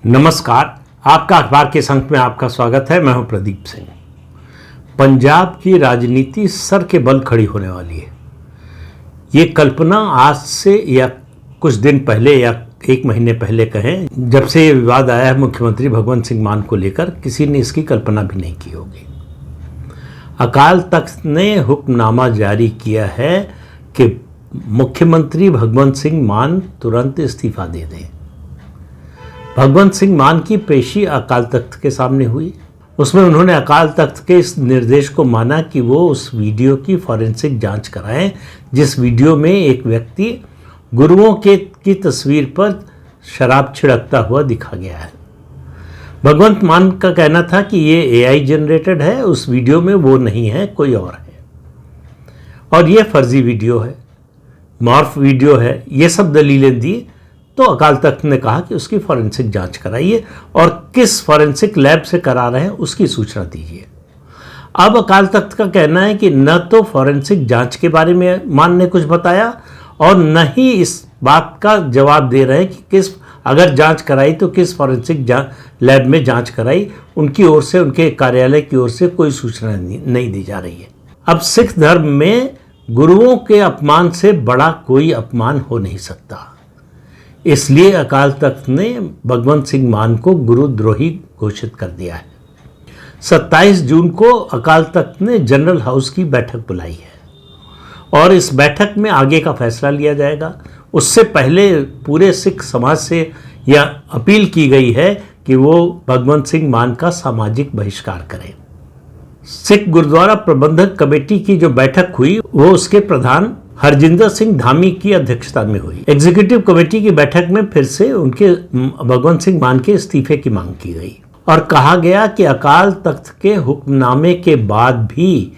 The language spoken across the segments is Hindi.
नमस्कार, आपका अखबार के संग में आपका स्वागत है। मैं हूं प्रदीप सिंह। पंजाब की राजनीति सर के बल खड़ी होने वाली है। ये कल्पना आज से या कुछ दिन पहले या एक महीने पहले कहें, जब से ये विवाद आया है मुख्यमंत्री भगवंत सिंह मान को लेकर, किसी ने इसकी कल्पना भी नहीं की होगी। अकाल तख्त ने हुक्मनामा जारी किया है कि मुख्यमंत्री भगवंत सिंह मान तुरंत इस्तीफा दे दें। भगवंत सिंह मान की पेशी अकाल तख्त के सामने हुई। उसमें उन्होंने अकाल तख्त के इस निर्देश को माना कि वो उस वीडियो की फॉरेंसिक जांच कराएं जिस वीडियो में एक व्यक्ति गुरुओं की तस्वीर पर शराब छिड़कता हुआ दिखा गया है। भगवंत मान का कहना था कि ये एआई जनरेटेड है, उस वीडियो में वो नहीं है, कोई और है, और ये फर्जी वीडियो है, मॉर्फ वीडियो है। ये सब दलीलें दी तो अकाल तख्त ने कहा कि उसकी फॉरेंसिक जांच कराइए और किस फॉरेंसिक लैब से करा रहे हैं उसकी सूचना दीजिए। अब अकाल तख्त का कहना है कि न तो फॉरेंसिक जांच के बारे में मान ने कुछ बताया और न ही इस बात का जवाब दे रहे हैं कि किस, अगर जांच कराई तो किस फॉरेंसिक लैब में जांच कराई। उनकी ओर से, उनके कार्यालय की ओर से कोई सूचना नहीं दी जा रही है। अब सिख धर्म में गुरुओं के अपमान से बड़ा कोई अपमान हो नहीं सकता, इसलिए अकाल तख्त ने भगवंत सिंह मान को गुरुद्रोही घोषित कर दिया है। 27 जून को अकाल तख्त ने जनरल हाउस की बैठक बुलाई है और इस बैठक में आगे का फैसला लिया जाएगा। उससे पहले पूरे सिख समाज से यह अपील की गई है कि वो भगवंत सिंह मान का सामाजिक बहिष्कार करें। सिख गुरुद्वारा प्रबंधक कमेटी की जो बैठक हुई वो उसके प्रधान हरजिंदर सिंह धामी की अध्यक्षता में हुई। एग्जीक्यूटिव कमेटी की बैठक में फिर से उनके भगवंत सिंह मान के इस्तीफे की मांग की गई और कहा गया कि अकाल तख्त के हुक्मनामे के बाद भी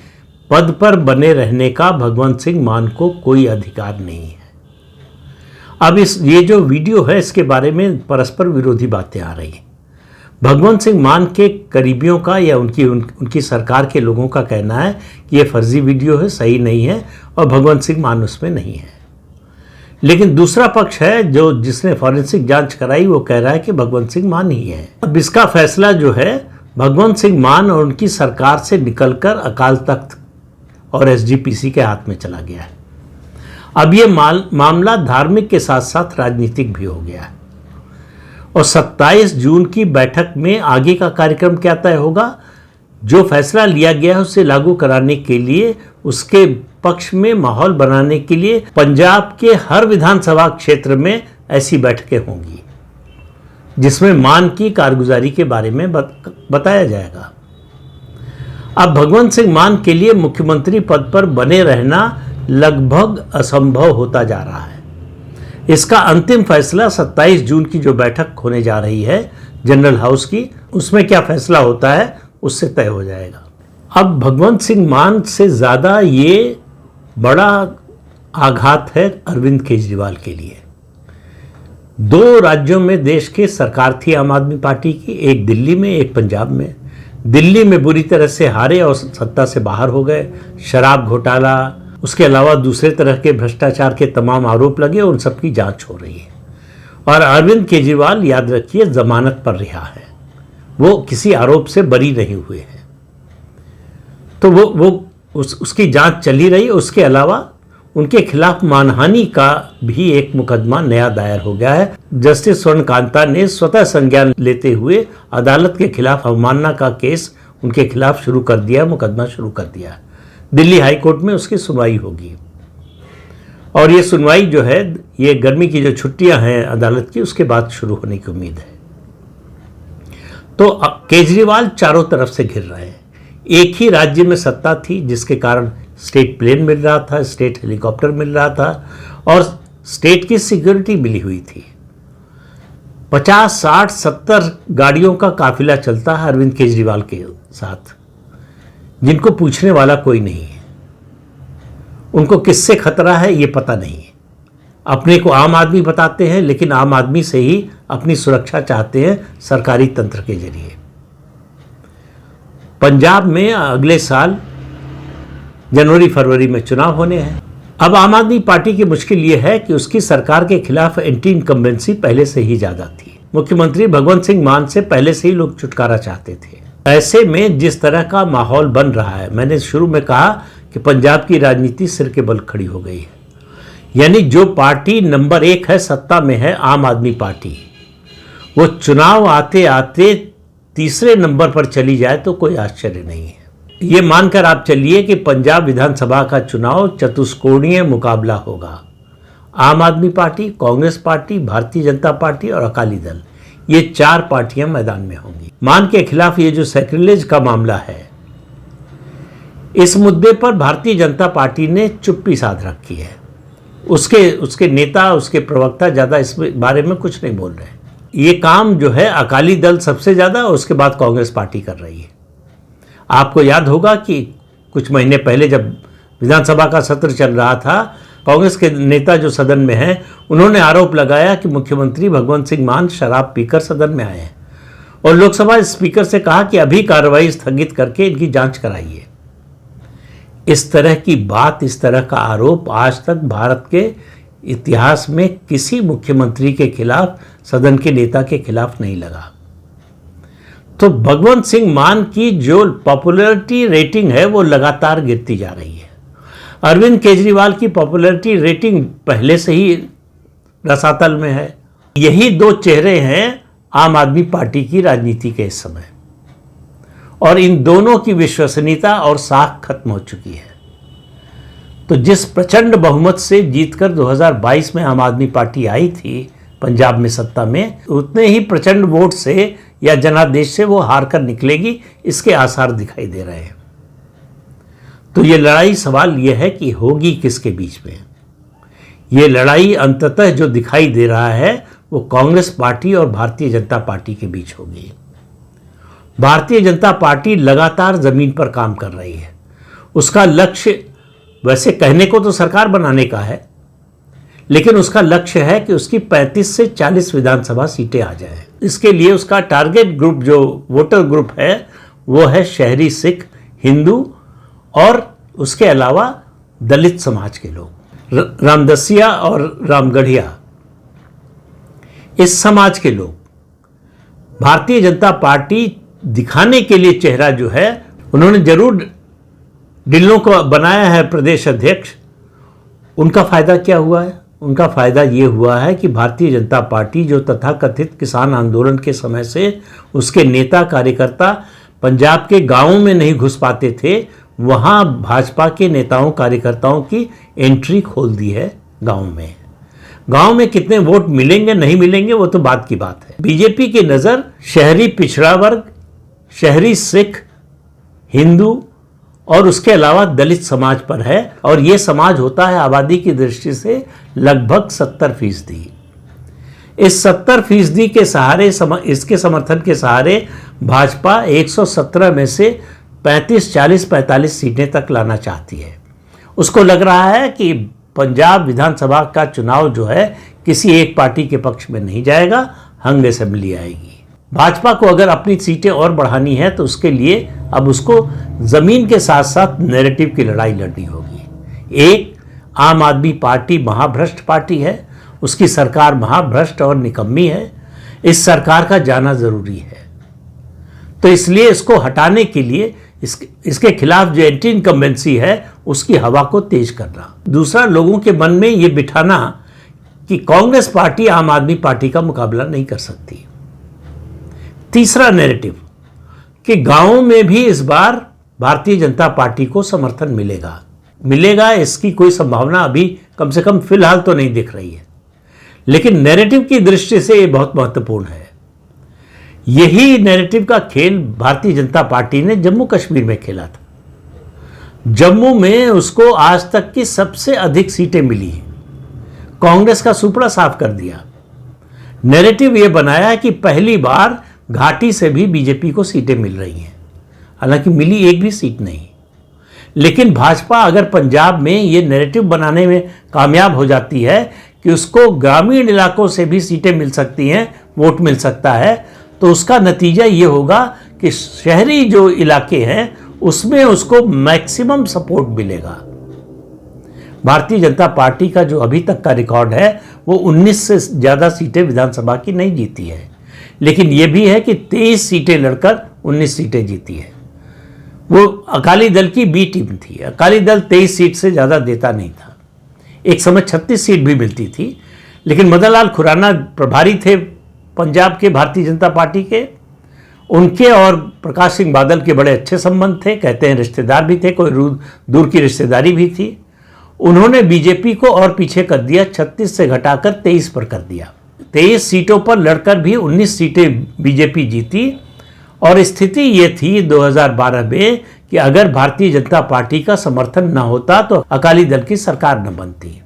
पद पर बने रहने का भगवंत सिंह मान को कोई अधिकार नहीं है। अब ये जो वीडियो है इसके बारे में परस्पर विरोधी बातें आ रही हैं। भगवंत सिंह मान के करीबियों का या उनकी सरकार के लोगों का कहना है कि ये फर्जी वीडियो है, सही नहीं है और भगवंत सिंह मान उसमें नहीं है। लेकिन दूसरा पक्ष है जिसने फॉरेंसिक जांच कराई, वो कह रहा है कि भगवंत सिंह मान ही है। अब इसका फैसला जो है भगवंत सिंह मान और उनकी सरकार से निकलकर अकाल तख्त और एसजीपीसी के हाथ में चला गया है। अब ये मामला धार्मिक के साथ साथ राजनीतिक भी हो गया है और 27 जून की बैठक में आगे का कार्यक्रम क्या तय होगा, जो फैसला लिया गया है उसे लागू कराने के लिए, उसके पक्ष में माहौल बनाने के लिए पंजाब के हर विधानसभा क्षेत्र में ऐसी बैठकें होंगी जिसमें मान की कारगुजारी के बारे में बताया जाएगा। अब भगवंत सिंह मान के लिए मुख्यमंत्री पद पर बने रहना लगभग असंभव होता जा रहा है। इसका अंतिम फैसला 27 जून की जो बैठक होने जा रही है जनरल हाउस की, उसमें क्या फैसला होता है उससे तय हो जाएगा। अब भगवंत सिंह मान से ज़्यादा ये बड़ा आघात है अरविंद केजरीवाल के लिए। 2 राज्यों में देश की सरकार थी आम आदमी पार्टी की, एक दिल्ली में, एक पंजाब में। दिल्ली में बुरी तरह से हारे और सत्ता से बाहर हो गए। शराब घोटाला, उसके अलावा दूसरे तरह के भ्रष्टाचार के तमाम आरोप लगे, उन सब की जांच हो रही है। और अरविंद केजरीवाल, याद रखिए, जमानत पर रिहा है, वो किसी आरोप से बरी नहीं हुए हैं, तो उसकी जांच चली रही। उसके अलावा उनके खिलाफ मानहानि का भी एक मुकदमा नया दायर हो गया है। जस्टिस स्वर्णकांता ने स्वतः संज्ञान लेते हुए अदालत के खिलाफ अवमानना का केस उनके खिलाफ शुरू कर दिया, मुकदमा शुरू कर दिया। दिल्ली हाई कोर्ट में उसकी सुनवाई होगी और ये सुनवाई जो है, ये गर्मी की जो छुट्टियां हैं अदालत की, उसके बाद शुरू होने की उम्मीद है। तो केजरीवाल चारों तरफ से घिर रहे हैं। एक ही राज्य में सत्ता थी जिसके कारण स्टेट प्लेन मिल रहा था, स्टेट हेलीकॉप्टर मिल रहा था और स्टेट की सिक्योरिटी मिली हुई थी। 50, 60, 70 गाड़ियों का काफिला चलता है अरविंद केजरीवाल के साथ, जिनको पूछने वाला कोई नहीं है। उनको किससे खतरा है ये पता नहीं है। अपने को आम आदमी बताते हैं, लेकिन आम आदमी से ही अपनी सुरक्षा चाहते हैं सरकारी तंत्र के जरिए। पंजाब में अगले साल जनवरी-फरवरी में चुनाव होने हैं। अब आम आदमी पार्टी की मुश्किल ये है कि उसकी सरकार के खिलाफ एंटी इनकम्बेंसी पहले से ही ज़्यादा थी। मुख्यमंत्री भगवंत सिंह मान से पहले से ही लोग छुटकारा चाहते थे। ऐसे में जिस तरह का माहौल बन रहा है, मैंने शुरू में कहा कि पंजाब की राजनीति सिर के बल खड़ी हो गई है। यानी जो पार्टी नंबर 1 है, सत्ता में है, आम आदमी पार्टी, वो चुनाव आते आते तीसरे नंबर पर चली जाए तो कोई आश्चर्य नहीं है। ये मानकर आप चलिए कि पंजाब विधानसभा का चुनाव चतुष्कोणीय मुकाबला होगा। आम आदमी party, Congress party, Bharatiya Janata party और अकाली दल, ये 4 पार्टियां मैदान में होंगी। मान के खिलाफ ये जो सैक्रिलेज का मामला है, इस मुद्दे पर भारतीय जनता पार्टी ने चुप्पी साध रखी है। उसके नेता, उसके प्रवक्ता ज़्यादा इस बारे में कुछ नहीं बोल रहे। ये काम जो है अकाली दल सबसे ज़्यादा, उसके बाद कांग्रेस पार्टी कर रही है। आपको याद होगा कि कुछ महीने पहले जब विधानसभा का सत्र चल रहा था, कांग्रेस के नेता जो सदन में हैं, उन्होंने आरोप लगाया कि मुख्यमंत्री भगवंत सिंह मान शराब पीकर सदन में आए हैं और लोकसभा स्पीकर से कहा कि अभी कार्रवाई स्थगित करके इनकी जांच कराइए। इस तरह की बात, इस तरह का आरोप आज तक भारत के इतिहास में किसी मुख्यमंत्री के खिलाफ, सदन के नेता के खिलाफ नहीं लगा। तो भगवंत सिंह मान की जो पॉपुलैरिटी रेटिंग है वो लगातार गिरती जा रही है। अरविंद केजरीवाल की पॉपुलैरिटी रेटिंग पहले से ही रसातल में है। यही 2 चेहरे हैं आम आदमी पार्टी की राजनीति के इस समय, और इन दोनों की विश्वसनीयता और साख खत्म हो चुकी है। तो जिस प्रचंड बहुमत से जीतकर 2022 में आम आदमी पार्टी आई थी पंजाब में सत्ता में, उतने ही प्रचंड वोट से या जनादेश से वो हार कर निकलेगी, इसके आसार दिखाई दे रहे हैं। तो ये लड़ाई, सवाल यह है कि होगी किसके बीच में। ये लड़ाई अंततः जो दिखाई दे रहा है वो कांग्रेस पार्टी और भारतीय जनता पार्टी के बीच होगी। भारतीय जनता पार्टी लगातार जमीन पर काम कर रही है। उसका लक्ष्य वैसे कहने को तो सरकार बनाने का है, लेकिन उसका लक्ष्य है कि उसकी 35 से 40 विधानसभा सीटें आ जाए। इसके लिए उसका टारगेट ग्रुप, जो वोटर ग्रुप है, वो है शहरी सिख, हिंदू और उसके अलावा दलित समाज के लोग, रामदसिया और रामगढ़िया, इस समाज के लोग। भारतीय जनता पार्टी दिखाने के लिए चेहरा जो है, उन्होंने जरूर ढिल्लों को बनाया है प्रदेश अध्यक्ष। उनका फायदा क्या हुआ है? उनका फायदा ये हुआ है कि भारतीय जनता पार्टी जो तथाकथित किसान आंदोलन के समय से उसके नेता कार्यकर्ता पंजाब के गांवों में नहीं घुस पाते थे, वहां भाजपा के नेताओं कार्यकर्ताओं की एंट्री खोल दी है गांव में। गांव में कितने वोट मिलेंगे नहीं मिलेंगे वो तो बात की बात है। बीजेपी की नज़र शहरी पिछड़ा वर्ग, शहरी सिख, हिंदू और उसके अलावा दलित समाज पर है, और ये समाज होता है आबादी की दृष्टि से लगभग 70%। इस 70% के सहारे, इसके समर्थन के सहारे भाजपा 117 में से 35, 40, 45 सीटें तक लाना चाहती है। उसको लग रहा है कि पंजाब विधानसभा का चुनाव जो है किसी एक पार्टी के पक्ष में नहीं जाएगा, हंग असेंबली आएगी। भाजपा को अगर अपनी सीटें और बढ़ानी है तो उसके लिए अब उसको जमीन के साथ साथ नैरेटिव की लड़ाई लड़नी होगी। एक, आम आदमी पार्टी महाभ्रष्ट पार्टी है, उसकी सरकार महाभ्रष्ट और निकम्मी है, इस सरकार का जाना जरूरी है। तो इसलिए इसको हटाने के लिए इसके खिलाफ जो एंटी इनकम्बेंसी है उसकी हवा को तेज करना। दूसरा, लोगों के मन में ये बिठाना कि कांग्रेस पार्टी आम आदमी पार्टी का मुकाबला नहीं कर सकती। तीसरा नैरेटिव कि गांवों में भी इस बार भारतीय जनता पार्टी को समर्थन मिलेगा, इसकी कोई संभावना अभी कम से कम फिलहाल तो नहीं दिख रही है, लेकिन नैरेटिव की दृष्टि से ये बहुत महत्वपूर्ण है। यही नैरेटिव का खेल भारतीय जनता पार्टी ने जम्मू कश्मीर में खेला था। जम्मू में उसको आज तक की सबसे अधिक सीटें मिली हैं। कांग्रेस का सुपड़ा साफ कर दिया। नैरेटिव ये बनाया कि पहली बार घाटी से भी बीजेपी को सीटें मिल रही हैं, हालांकि मिली एक भी सीट नहीं। लेकिन भाजपा अगर पंजाब में ये नैरेटिव बनाने में कामयाब हो जाती है कि उसको ग्रामीण इलाकों से भी सीटें मिल सकती हैं, वोट मिल सकता है, तो उसका नतीजा ये होगा कि शहरी जो इलाके हैं उसमें उसको मैक्सिमम सपोर्ट मिलेगा। भारतीय जनता पार्टी का जो अभी तक का रिकॉर्ड है वो 19 से ज़्यादा सीटें विधानसभा की नहीं जीती है, लेकिन ये भी है कि 23 सीटें लड़कर 19 सीटें जीती है। वो अकाली दल की बी टीम थी। अकाली दल 23 सीट से ज़्यादा देता नहीं था। एक समय 36 सीट भी मिलती थी, लेकिन मदन लाल खुराना प्रभारी थे पंजाब के भारतीय जनता पार्टी के। उनके और प्रकाश सिंह बादल के बड़े अच्छे संबंध थे, कहते हैं रिश्तेदार भी थे, कोई दूर की रिश्तेदारी भी थी। उन्होंने बीजेपी को और पीछे कर दिया, 36 से घटाकर 23 पर कर दिया। 23 सीटों पर लड़कर भी 19 सीटें बीजेपी जीती। और स्थिति ये थी 2012 में कि अगर भारतीय जनता पार्टी का समर्थन न होता तो अकाली दल की सरकार न बनती।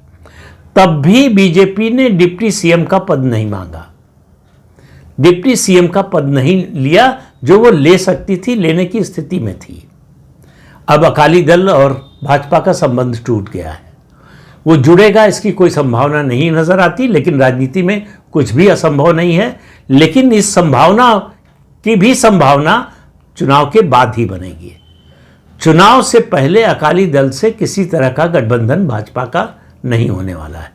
तब भी बीजेपी ने डिप्टी सीएम का पद नहीं मांगा, डिप्टी सीएम का पद नहीं लिया, जो वो ले सकती थी, लेने की स्थिति में थी। अब अकाली दल और भाजपा का संबंध टूट गया है। वो जुड़ेगा इसकी कोई संभावना नहीं नजर आती, लेकिन राजनीति में कुछ भी असंभव नहीं है। लेकिन इस संभावना की भी संभावना चुनाव के बाद ही बनेगी। चुनाव से पहले अकाली दल से किसी तरह का गठबंधन भाजपा का नहीं होने वाला है।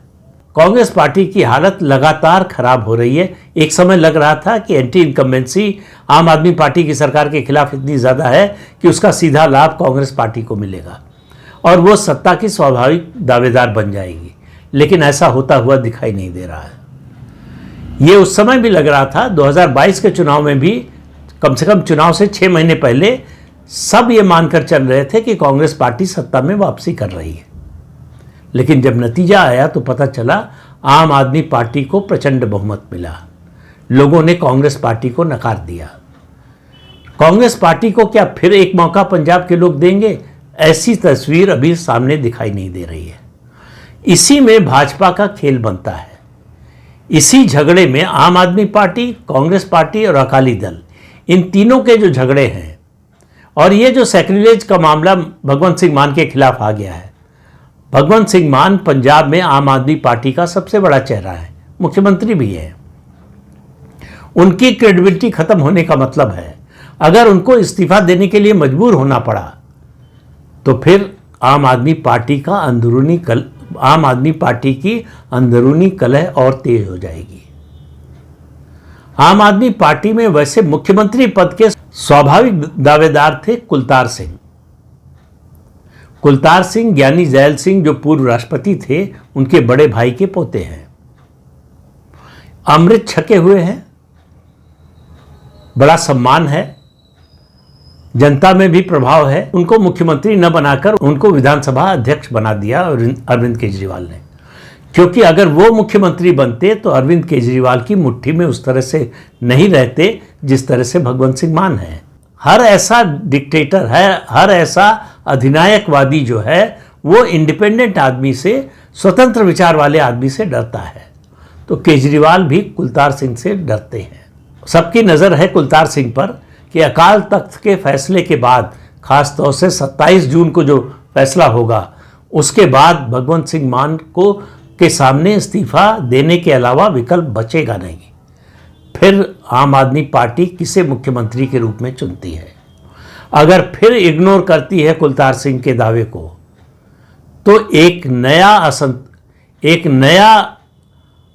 कांग्रेस पार्टी की हालत लगातार खराब हो रही है। एक समय लग रहा था कि एंटी इनकम्बेंसी आम आदमी पार्टी की सरकार के खिलाफ इतनी ज़्यादा है कि उसका सीधा लाभ कांग्रेस पार्टी को मिलेगा और वो सत्ता की स्वाभाविक दावेदार बन जाएगी, लेकिन ऐसा होता हुआ दिखाई नहीं दे रहा है। ये उस समय भी लग रहा था। 2022 के चुनाव में भी कम से कम चुनाव से 6 महीने पहले सब ये मानकर चल रहे थे कि कांग्रेस पार्टी सत्ता में वापसी कर रही है, लेकिन जब नतीजा आया तो पता चला आम आदमी पार्टी को प्रचंड बहुमत मिला। लोगों ने कांग्रेस पार्टी को नकार दिया। कांग्रेस पार्टी को क्या फिर एक मौका पंजाब के लोग देंगे? ऐसी तस्वीर अभी सामने दिखाई नहीं दे रही है। इसी में भाजपा का खेल बनता है। इसी झगड़े में आम आदमी पार्टी, कांग्रेस पार्टी और अकाली दल, इन तीनों के जो झगड़े हैं, और ये जो सैक्रिलेज का मामला भगवंत सिंह मान के खिलाफ आ गया है। भगवंत सिंह मान पंजाब में आम आदमी पार्टी का सबसे बड़ा चेहरा है, मुख्यमंत्री भी है। उनकी क्रेडिबिलिटी खत्म होने का मतलब है अगर उनको इस्तीफा देने के लिए मजबूर होना पड़ा तो फिर आम आदमी पार्टी की अंदरूनी कलह और तेज हो जाएगी। आम आदमी पार्टी में वैसे मुख्यमंत्री पद के स्वाभाविक दावेदार थे कुलतार सिंह। कुलतार सिंह ज्ञानी जैल सिंह जो पूर्व राष्ट्रपति थे, उनके बड़े भाई के पोते हैं। अमृत छके हुए हैं, बड़ा सम्मान है, जनता में भी प्रभाव है। उनको मुख्यमंत्री न बनाकर उनको विधानसभा अध्यक्ष बना दिया अरविंद केजरीवाल ने, क्योंकि अगर वो मुख्यमंत्री बनते तो अरविंद केजरीवाल की मुट्ठी में उस तरह से नहीं रहते जिस तरह से भगवंत सिंह मान है। हर ऐसा डिक्टेटर है, हर ऐसा अधिनायकवादी जो है, वो इंडिपेंडेंट आदमी से, स्वतंत्र विचार वाले आदमी से डरता है। तो केजरीवाल भी कुलतार सिंह से डरते हैं। सबकी नज़र है कुलतार सिंह पर कि अकाल तख्त के फैसले के बाद, खास तौर से 27 जून को जो फैसला होगा, उसके बाद भगवंत सिंह मान को के सामने इस्तीफा देने के अलावा विकल्प बचेगा नहीं। फिर आम आदमी पार्टी किसे मुख्यमंत्री के रूप में चुनती है? अगर फिर इग्नोर करती है कुलतार सिंह के दावे को, तो एक नया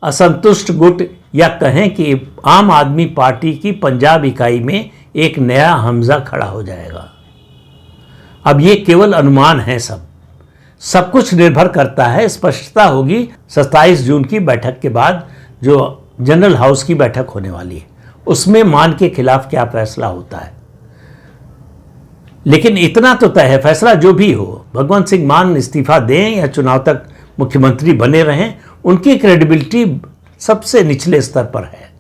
असंतुष्ट गुट, या कहें कि आम आदमी पार्टी की पंजाब इकाई में एक नया हमजा खड़ा हो जाएगा। अब ये केवल अनुमान है, सब कुछ निर्भर करता है। स्पष्टता होगी 27 जून की बैठक के बाद, जो जनरल हाउस की बैठक होने वाली है, उसमें मान के खिलाफ क्या फैसला होता है। लेकिन इतना तो तय है, फैसला जो भी हो, भगवंत सिंह मान इस्तीफा दें या चुनाव तक मुख्यमंत्री बने रहें, उनकी क्रेडिबिलिटी सबसे निचले स्तर पर है।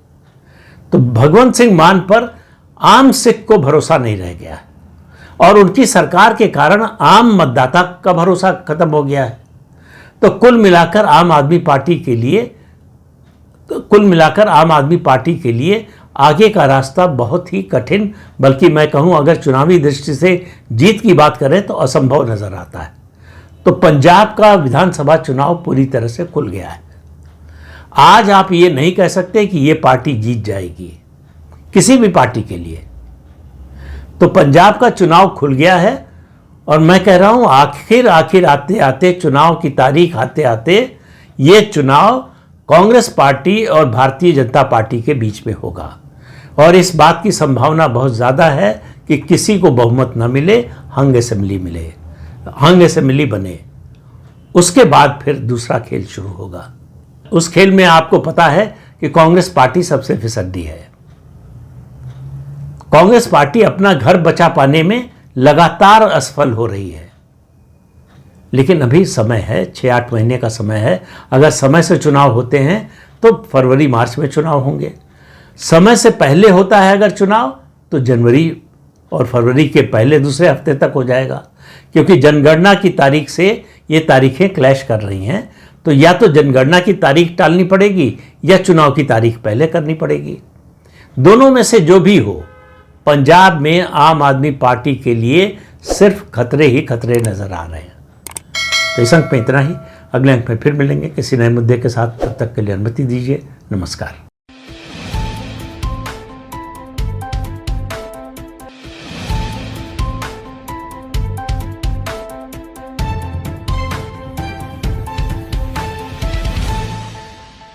तो भगवंत सिंह मान पर आम सिख को भरोसा नहीं रह गया है और उनकी सरकार के कारण आम मतदाता का भरोसा खत्म हो गया है। तो कुल मिलाकर आम आदमी पार्टी के लिए आगे का रास्ता बहुत ही कठिन, बल्कि मैं कहूं अगर चुनावी दृष्टि से जीत की बात करें तो असंभव नजर आता है। तो पंजाब का विधानसभा चुनाव पूरी तरह से खुल गया है। आज आप ये नहीं कह सकते कि ये पार्टी जीत जाएगी, किसी भी पार्टी के लिए। तो पंजाब का चुनाव खुल गया है और मैं कह रहा हूं आखिर आते आते, चुनाव की तारीख आते आते, ये चुनाव कांग्रेस पार्टी और भारतीय जनता पार्टी के बीच में होगा। और इस बात की संभावना बहुत ज़्यादा है कि किसी को बहुमत न मिले, हंग असेंबली मिले, हंग असेंबली बने। उसके बाद फिर दूसरा खेल शुरू होगा। उस खेल में आपको पता है कि कांग्रेस पार्टी सबसे फिसड्डी है। कांग्रेस पार्टी अपना घर बचा पाने में लगातार असफल हो रही है। लेकिन अभी समय है, 6-8 महीने का समय है। अगर समय से चुनाव होते हैं तो फरवरी मार्च में चुनाव होंगे। समय से पहले होता है अगर चुनाव तो जनवरी और फरवरी के पहले दूसरे हफ्ते तक हो जाएगा, क्योंकि जनगणना की तारीख से ये तारीखें क्लैश कर रही हैं। तो या तो जनगणना की तारीख टालनी पड़ेगी या चुनाव की तारीख पहले करनी पड़ेगी। दोनों में से जो भी हो, पंजाब में आम आदमी पार्टी के लिए सिर्फ खतरे ही खतरे नजर आ रहे हैं। तो इस अंक में इतना ही। अगले अंक में फिर मिलेंगे किसी नए मुद्दे के साथ। तब तक के लिए अनुमति दीजिए। नमस्कार।